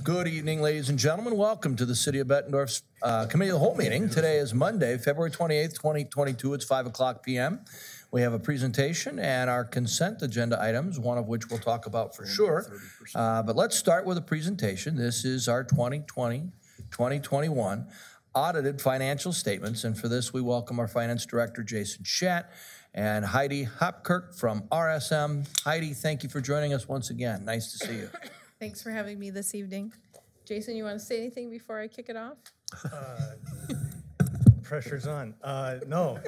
Good evening, ladies and gentlemen. Welcome to the City of Bettendorf's Committee of the Whole meeting. Today is Monday, February 28th, 2022. It's 5 o'clock p.m. We have a presentation and our consent agenda items, one of which we'll talk about for sure. But let's start with a presentation. This is our 2020-2021 audited financial statements. And for this, we welcome our Finance Director, Jason Schatt, and Heidi Hopkirk from RSM. Heidi, thank you for joining us once again. Nice to see you. Thanks for having me this evening. Jason, you want to say anything before I kick it off? Pressure's on. No.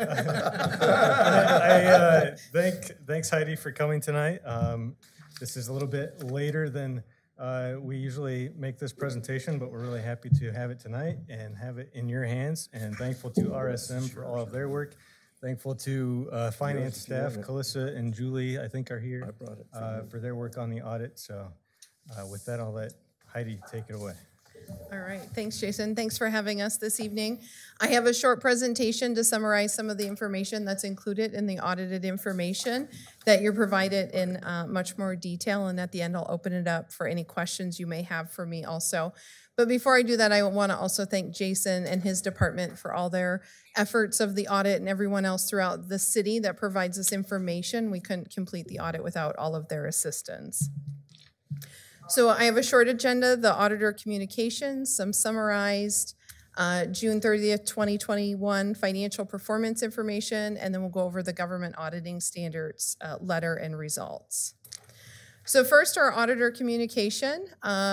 Thanks, Heidi, for coming tonight. This is a little bit later than we usually make this presentation, but we're really happy to have it tonight and have it in your hands, and thankful to RSM for all of their work. Thankful to finance staff, Calissa and Julie, I think are here for their work on the audit. So with that, I'll let Heidi take it away. All right. Thanks, Jason. Thanks for having us this evening. I have a short presentation to summarize some of the information that's included in the audited information that you're provided in much more detail. And at the end, I'll open it up for any questions you may have for me also. But before I do that, I want to also thank Jason and his department for all their efforts of the audit and everyone else throughout the city that provides us information. We couldn't complete the audit without all of their assistance. So I have a short agenda, the Auditor Communications, some summarized June 30th, 2021 financial performance information, and then we'll go over the Government Auditing Standards letter and results. So first, our Auditor Communication.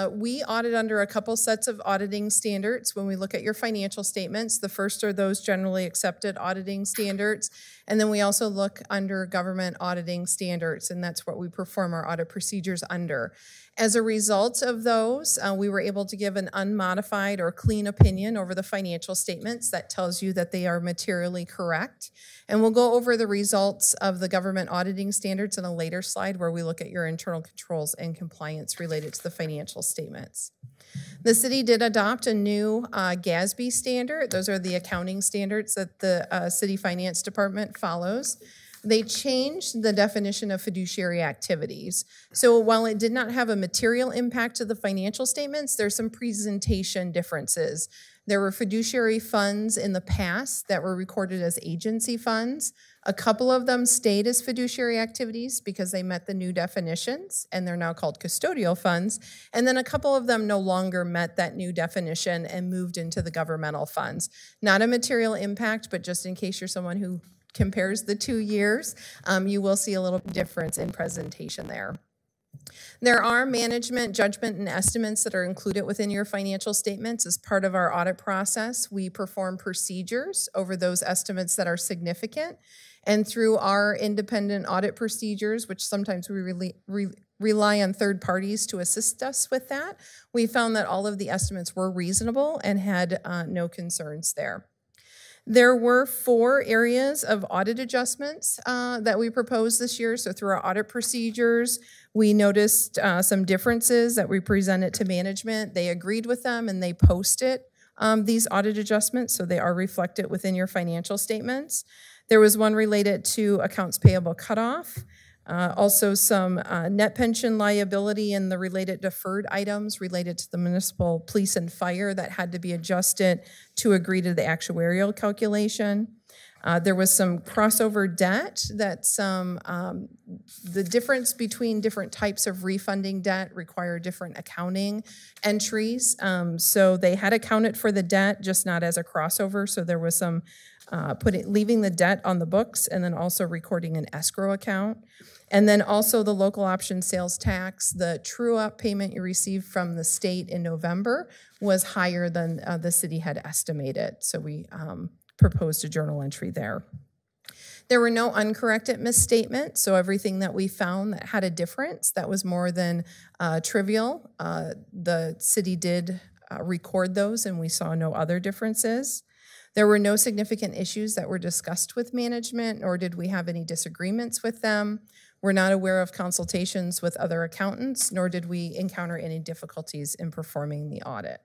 We audit under a couple sets of auditing standards when we look at your financial statements. The first are those generally accepted auditing standards, and then we also look under Government Auditing Standards, and that's what we perform our audit procedures under. As a result of those, we were able to give an unmodified or clean opinion over the financial statements that tells you that they are materially correct. And we'll go over the results of the Government Auditing Standards in a later slide where we look at your internal controls and compliance related to the financial statements. The city did adopt a new GASB standard. Those are the accounting standards that the city finance department follows. They changed the definition of fiduciary activities. So while it did not have a material impact to the financial statements, there's some presentation differences. There were fiduciary funds in the past that were recorded as agency funds. A couple of them stayed as fiduciary activities because they met the new definitions, and they're now called custodial funds. And then a couple of them no longer met that new definition and moved into the governmental funds. Not a material impact, but just in case you're someone who compares the 2 years, you will see a little difference in presentation there. There are management, judgment, and estimates that are included within your financial statements as part of our audit process. We perform procedures over those estimates that are significant. And through our independent audit procedures, which sometimes we rely on third parties to assist us with that, we found that all of the estimates were reasonable and had no concerns there. There were 4 areas of audit adjustments that we proposed this year. So through our audit procedures, we noticed some differences that we presented to management. They agreed with them and they posted these audit adjustments, so they are reflected within your financial statements. There was one related to accounts payable cutoff. Also some net pension liability and the related deferred items related to the municipal police and fire that had to be adjusted to agree to the actuarial calculation. There was some crossover debt that the difference between different types of refunding debt require different accounting entries. So they had accounted for the debt, just not as a crossover. So there was some leaving the debt on the books and then also recording an escrow account. And then also the local option sales tax, the true-up payment you received from the state in November was higher than the city had estimated. So we proposed a journal entry there. There were no uncorrected misstatements, so everything that we found that had a difference that was more than trivial, the city did record those and we saw no other differences. There were no significant issues that were discussed with management, nor did we have any disagreements with them. We're not aware of consultations with other accountants, nor did we encounter any difficulties in performing the audit.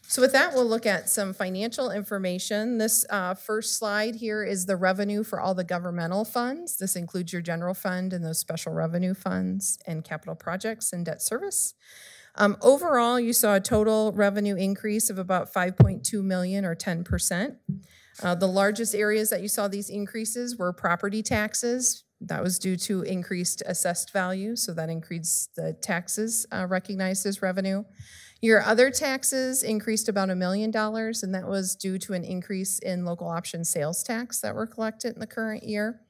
So with that, we'll look at some financial information. This first slide here is the revenue for all the governmental funds. This includes your general fund and those special revenue funds and capital projects and debt service. Overall, you saw a total revenue increase of about 5.2 million or 10%. The largest areas that you saw these increases were property taxes. That was due to increased assessed value, so that increased the taxes recognized as revenue. Your other taxes increased about $1 million, and that was due to an increase in local option sales tax that were collected in the current year.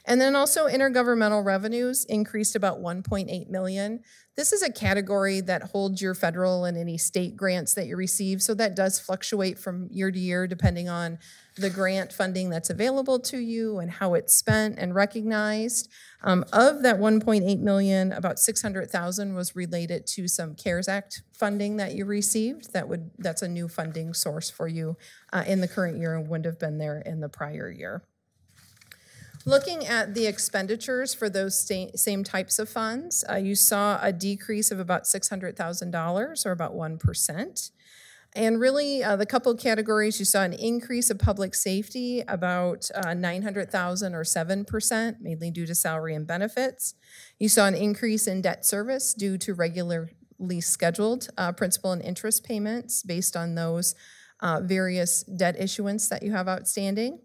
And then also intergovernmental revenues increased about 1.8 million. This is a category that holds your federal and any state grants that you receive, so that does fluctuate from year to year depending on the grant funding that's available to you and how it's spent and recognized. Of that 1.8 million, about 600,000 was related to some CARES Act funding that you received. That's a new funding source for you in the current year and wouldn't have been there in the prior year. Looking at the expenditures for those same types of funds, you saw a decrease of about $600,000 or about 1%. And really, the couple categories, you saw an increase of public safety, about 900,000 or 7%, mainly due to salary and benefits. You saw an increase in debt service due to regularly scheduled principal and interest payments based on those various debt issuance that you have outstanding.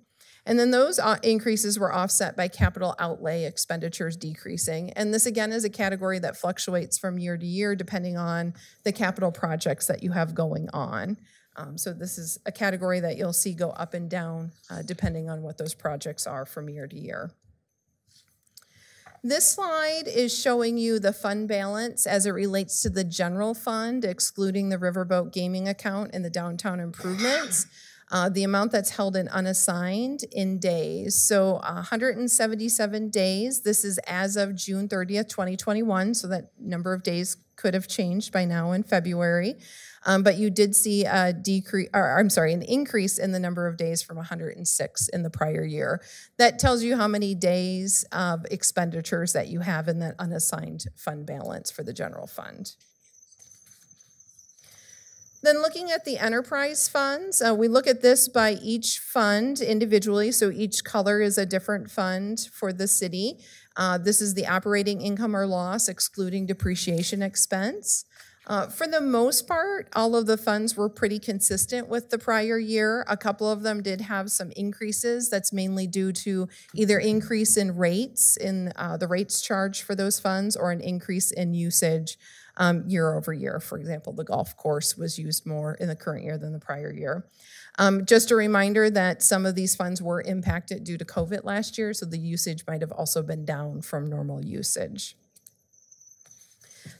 And then those increases were offset by capital outlay expenditures decreasing. And this again is a category that fluctuates from year to year depending on the capital projects that you have going on. So this is a category that you'll see go up and down depending on what those projects are from year to year. This slide is showing you the fund balance as it relates to the general fund, excluding the riverboat gaming account and the downtown improvements. The amount that's held in unassigned in days. So 177 days. This is as of June 30th, 2021. So that number of days could have changed by now in February. But you did see a an increase in the number of days from 106 in the prior year. That tells you how many days of expenditures that you have in that unassigned fund balance for the general fund. Then looking at the enterprise funds, we look at this by each fund individually, so each color is a different fund for the city. This is the operating income or loss excluding depreciation expense. For the most part, all of the funds were pretty consistent with the prior year. A couple of them did have some increases. That's mainly due to either increase in rates, in the rates charged for those funds, or an increase in usage year over year. For example, the golf course was used more in the current year than the prior year. Just a reminder that some of these funds were impacted due to COVID last year, so the usage might have also been down from normal usage.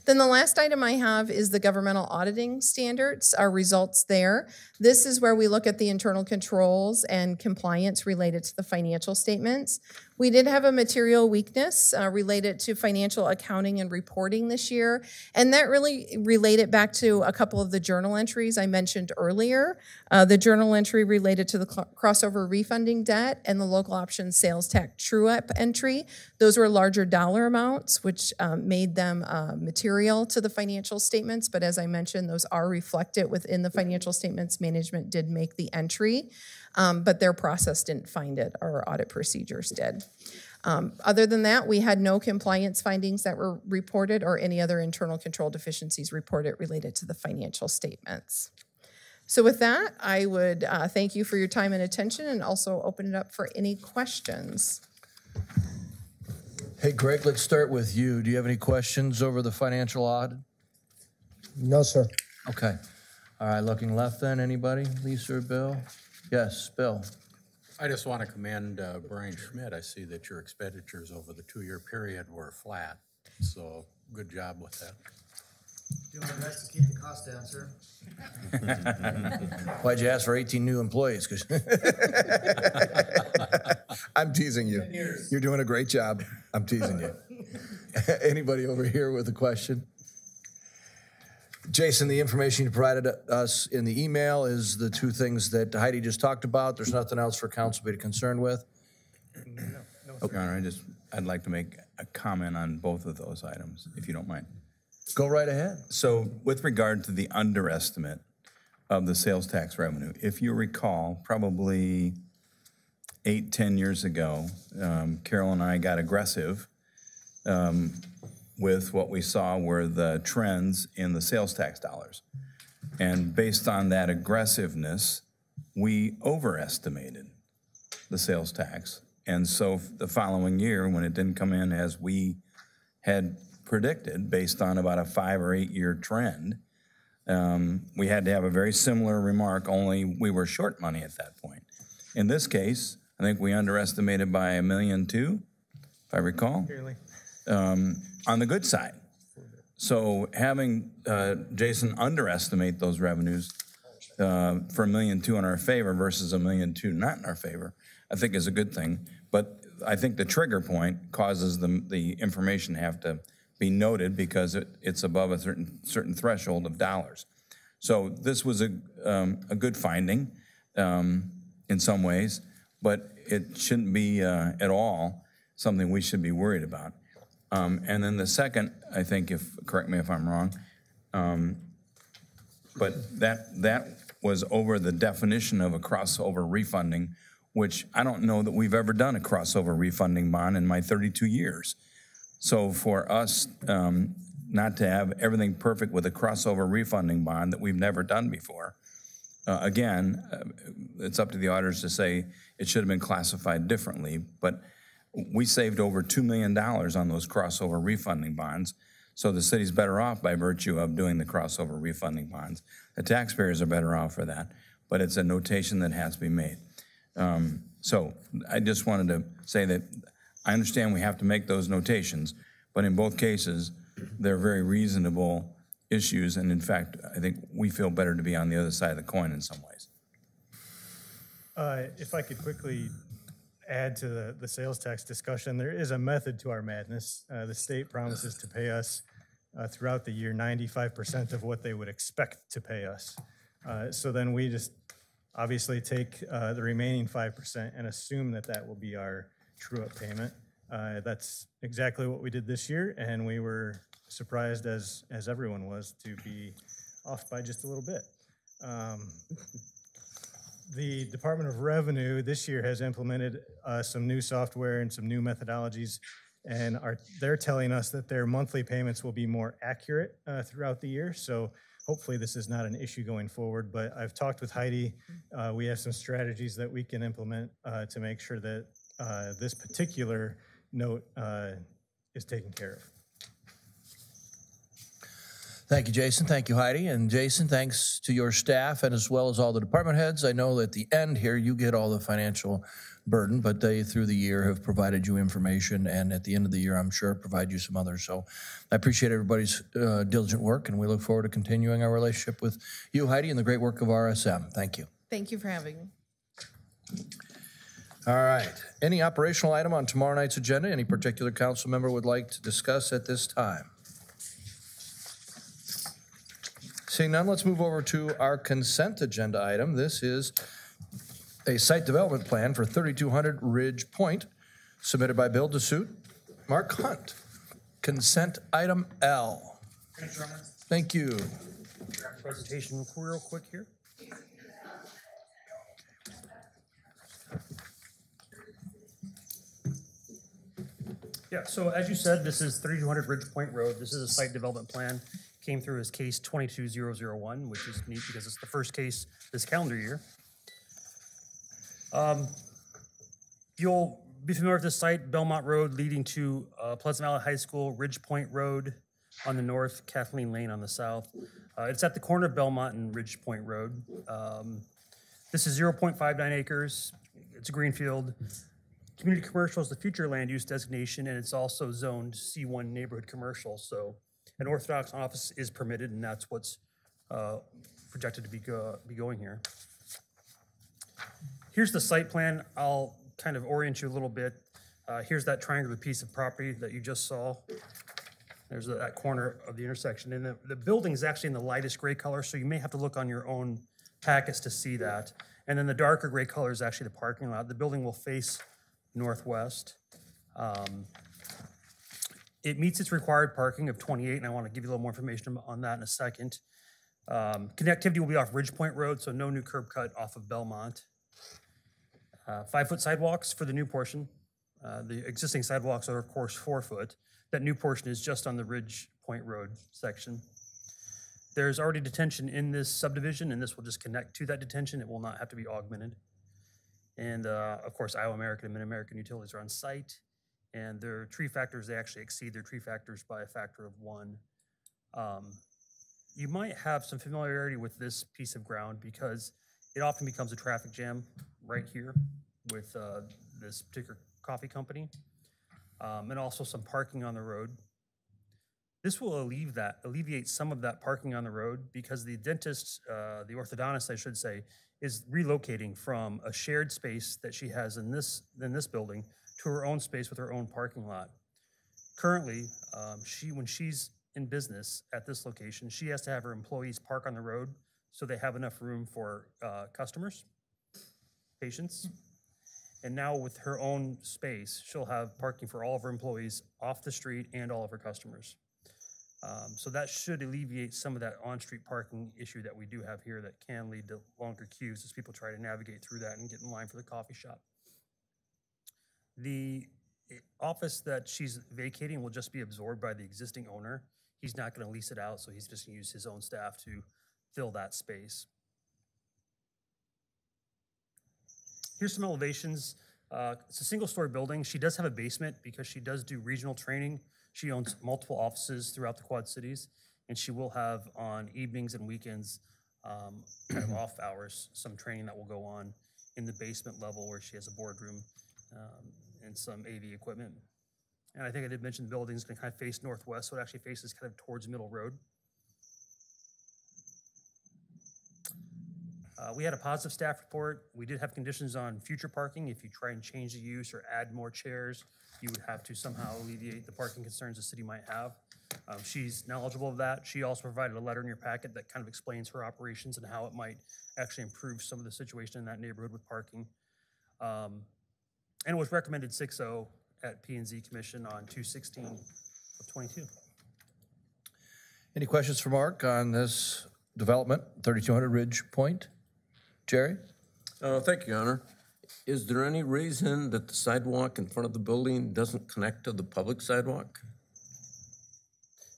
Then the last item I have is the governmental auditing standards, our results there. This is where we look at the internal controls and compliance related to the financial statements. We did have a material weakness related to financial accounting and reporting this year, and that really related back to a couple of the journal entries I mentioned earlier. The journal entry related to the crossover refunding debt and the local option sales tax true-up entry. Those were larger dollar amounts, which made them material to the financial statements, but as I mentioned, those are reflected within the financial statements. Management did make the entry, but their process didn't find it, or audit procedures did. Other than that, we had no compliance findings that were reported or any other internal control deficiencies reported related to the financial statements. So with that, I would thank you for your time and attention and also open it up for any questions. Hey, Greg, let's start with you. Do you have any questions over the financial audit? No, sir. Okay. All right, looking left then, anybody? Lisa or Bill? Yes, Bill. I just want to commend Brian Schmidt. I see that your expenditures over the 2-year period were flat, so good job with that. Doing my best to keep the cost down, sir. Why'd you ask for 18 new employees? 'Cause I'm teasing you. You're doing a great job. I'm teasing you. Anybody over here with a question? Jason, the information you provided us in the email is the two things that Heidi just talked about. There's nothing else for council to be concerned with? No, Your Honor, I'd like to make a comment on both of those items, if you don't mind. Go right ahead. So with regard to the underestimate, of the sales tax revenue. If you recall, probably 8-10 years ago, Carol and I got aggressive with what we saw were the trends in the sales tax dollars. And based on that aggressiveness, we overestimated the sales tax. And so the following year, when it didn't come in as we had predicted, based on about a 5 or 8 year trend, we had to have a very similar remark, only we were short money at that point. In this case, I think we underestimated by $1.2 million, if I recall, on the good side. So having Jason underestimate those revenues for $1.2 million in our favor versus $1.2 million not in our favor, I think is a good thing. But I think the trigger point causes the information to have to be noted because it's above a certain threshold of dollars. So this was a good finding in some ways, but it shouldn't be at all something we should be worried about. And then the second, I think, correct me if I'm wrong, but that was over the definition of a crossover refunding, which I don't know that we've ever done a crossover refunding bond in my 32 years. So for us not to have everything perfect with a crossover refunding bond that we've never done before, again, it's up to the auditors to say it should have been classified differently, but we saved over $2 million on those crossover refunding bonds, so the city's better off by virtue of doing the crossover refunding bonds. The taxpayers are better off for that, but it's a notation that has to be made. So I just wanted to say that I understand we have to make those notations, but in both cases, they're very reasonable issues, and in fact, I think we feel better to be on the other side of the coin in some ways. If I could quickly add to the sales tax discussion, there is a method to our madness. The state promises to pay us throughout the year 95% of what they would expect to pay us. So then we just obviously take the remaining 5% and assume that that will be our true-up payment. That's exactly what we did this year, and we were surprised, as everyone was, to be off by just a little bit. The Department of Revenue this year has implemented some new software and some new methodologies, and they're telling us that their monthly payments will be more accurate throughout the year. So hopefully this is not an issue going forward, but I've talked with Heidi. We have some strategies that we can implement to make sure that this particular note is taken care of. Thank you, Jason. Thank you, Heidi. And Jason, thanks to your staff and as well as all the department heads. I know at the end here, you get all the financial burden, but they, through the year, have provided you information, and at the end of the year, I'm sure, provide you some others. So I appreciate everybody's diligent work, and we look forward to continuing our relationship with you, Heidi, and the great work of RSM. Thank you. Thank you for having me. All right. Any operational item on tomorrow night's agenda any particular council member would like to discuss at this time? Seeing none, let's move over to our consent agenda item. This is a site development plan for 3200 Ridge Point, submitted by Bill DeSuit, Mark Hunt. Consent item L. Thank you. Presentation real quick here. Yeah, so as you said, this is 3200 Ridge Point Road. This is a site development plan. Came through as case 22001, which is neat because it's the first case this calendar year. You'll be familiar with this site, Belmont Road leading to Pleasant Valley High School, Ridge Point Road on the north, Kathleen Lane on the south. It's at the corner of Belmont and Ridge Point Road. This is 0.59 acres. It's a greenfield. Community commercial is the future land use designation, and it's also zoned C1 neighborhood commercial. So an Orthodox office is permitted, and that's what's projected to be going here. Here's the site plan. I'll kind of orient you a little bit. Here's that triangular piece of property that you just saw. There's that corner of the intersection. And the building is actually in the lightest gray color, so you may have to look on your own packets to see that. And then the darker gray color is actually the parking lot. The building will face northwest. It meets its required parking of 28, and I want to give you a little more information on that in a second. Connectivity will be off Ridge Point Road, so no new curb cut off of Belmont. 5-foot sidewalks for the new portion. The existing sidewalks are, of course, 4 foot. That new portion is just on the Ridge Point Road section. There's already detention in this subdivision, and this will just connect to that detention. It will not have to be augmented. And of course, Iowa American and Mid-American Utilities are on site, and their tree factors, they actually exceed their tree factors by a factor of 1. You might have some familiarity with this piece of ground because it often becomes a traffic jam right here with this particular coffee company, and also some parking on the road. This will alleviate some of that parking on the road because the dentist, the orthodontist, I should say, is relocating from a shared space that she has in this building to her own space with her own parking lot. Currently, when she's in business at this location, she has to have her employees park on the road so they have enough room for customers, patients. And now with her own space, she'll have parking for all of her employees off the street and all of her customers. So that should alleviate some of that on-street parking issue that we do have here that can lead to longer queues as people try to navigate through that and get in line for the coffee shop. The office that she's vacating will just be absorbed by the existing owner. He's not going to lease it out, so he's just going to use his own staff to fill that space. Here's some elevations. It's a single-story building. She does have a basement because she does do regional training. She owns multiple offices throughout the Quad Cities, and she will have on evenings and weekends, kind of off hours, some training that will go on in the basement level where she has a boardroom and some AV equipment. And I think I did mention the building's going to kind of face northwest, so it actually faces kind of towards Middle Road. We had a positive staff report. We did have conditions on future parking. If you try and change the use or add more chairs, you would have to somehow alleviate the parking concerns the city might have. She's knowledgeable of that. She also provided a letter in your packet that kind of explains her operations and how it might actually improve some of the situation in that neighborhood with parking. And it was recommended 6-0 at P&Z Commission on 2/16 of 22. Any questions for Mark on this development, 3200 Ridge Point? Jerry? Thank you, Your Honor. Is there any reason that the sidewalk in front of the building doesn't connect to the public sidewalk?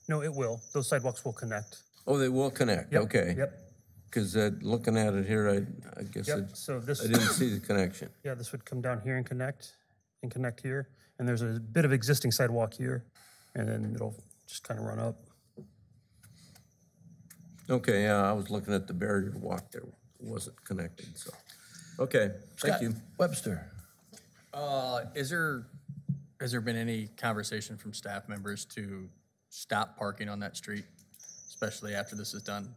No, it will. Those sidewalks will connect. Oh, they will connect, Yep, okay. Yep. Because looking at it here, I guess Yep. So this, I didn't see the connection. yeah, this would come down here and connect here. And there's a bit of existing sidewalk here, and then it'll just kind of run up. Okay, yeah, I was looking at the barrier walk there. It wasn't connected, so. Okay, thank Scott you. Webster? Has there been any conversation from staff members to stop parking on that street, especially after this is done?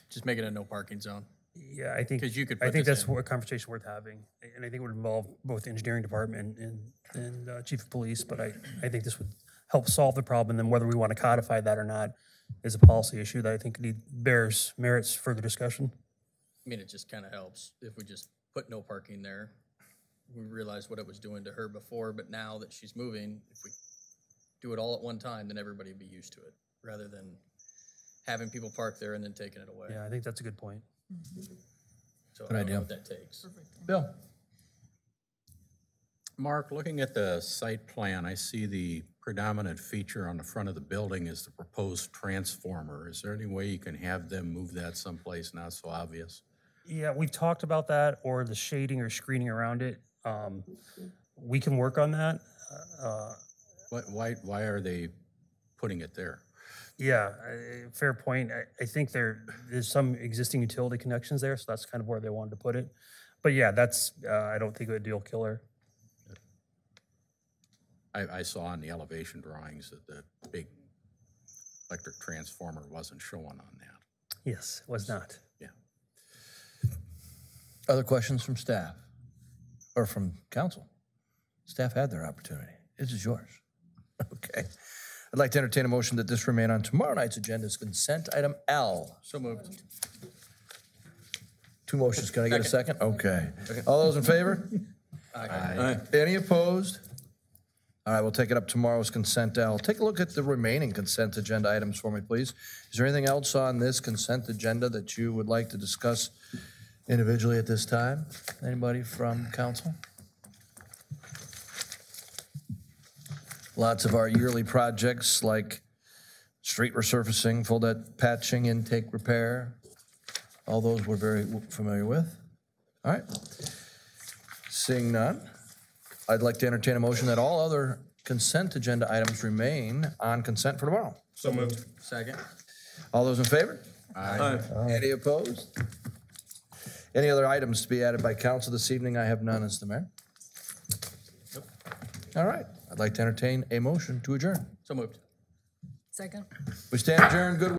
Just make it a no parking zone. Yeah, I think, 'Cause you could I put think this that's a conversation worth having. And I think it would involve both the engineering department and chief of police, but I think this would help solve the problem. And then whether we want to codify that or not is a policy issue that I think merits further discussion. I mean, it just kind of helps if we just put no parking there. We realized what it was doing to her before, but now that she's moving, if we do it all at one time, then everybody would be used to it, rather than having people park there and then taking it away. Yeah, I think that's a good point. So I Good don't idea. know what that takes. Bill? Mark, looking at the site plan, I see the predominant feature on the front of the building is the proposed transformer. Is there any way you can have them move that someplace not so obvious? Yeah, we've talked about that, or the shading or screening around it. We can work on that. Why are they putting it there? Yeah, fair point. I think there's some existing utility connections there, so that's kind of where they wanted to put it. But yeah, that's, I don't think it would deal killer. I saw on the elevation drawings that the big electric transformer wasn't showing on that. Yes, it was not. Yeah. Other questions from staff or from council? Staff had their opportunity. This is yours. Okay. I'd like to entertain a motion that this remain on tomorrow night's agenda as consent item L. So moved. Two motions. Can I get a second? Okay. All those in favor? Aye. Any opposed? All right, we'll take it up tomorrow's consent. Al, take a look at the remaining consent agenda items for me, please. Is there anything else on this consent agenda that you would like to discuss individually at this time? Anybody from council? Lots of our yearly projects like street resurfacing, full deck patching, intake repair, all those we're very familiar with. All right. Seeing none, I'd like to entertain a motion that all other consent agenda items remain on consent for tomorrow. So moved. Second. All those in favor? Aye. Any opposed? Any other items to be added by council this evening? I have none as the mayor. All right, I'd like to entertain a motion to adjourn. So moved. Second. We stand adjourned. Good.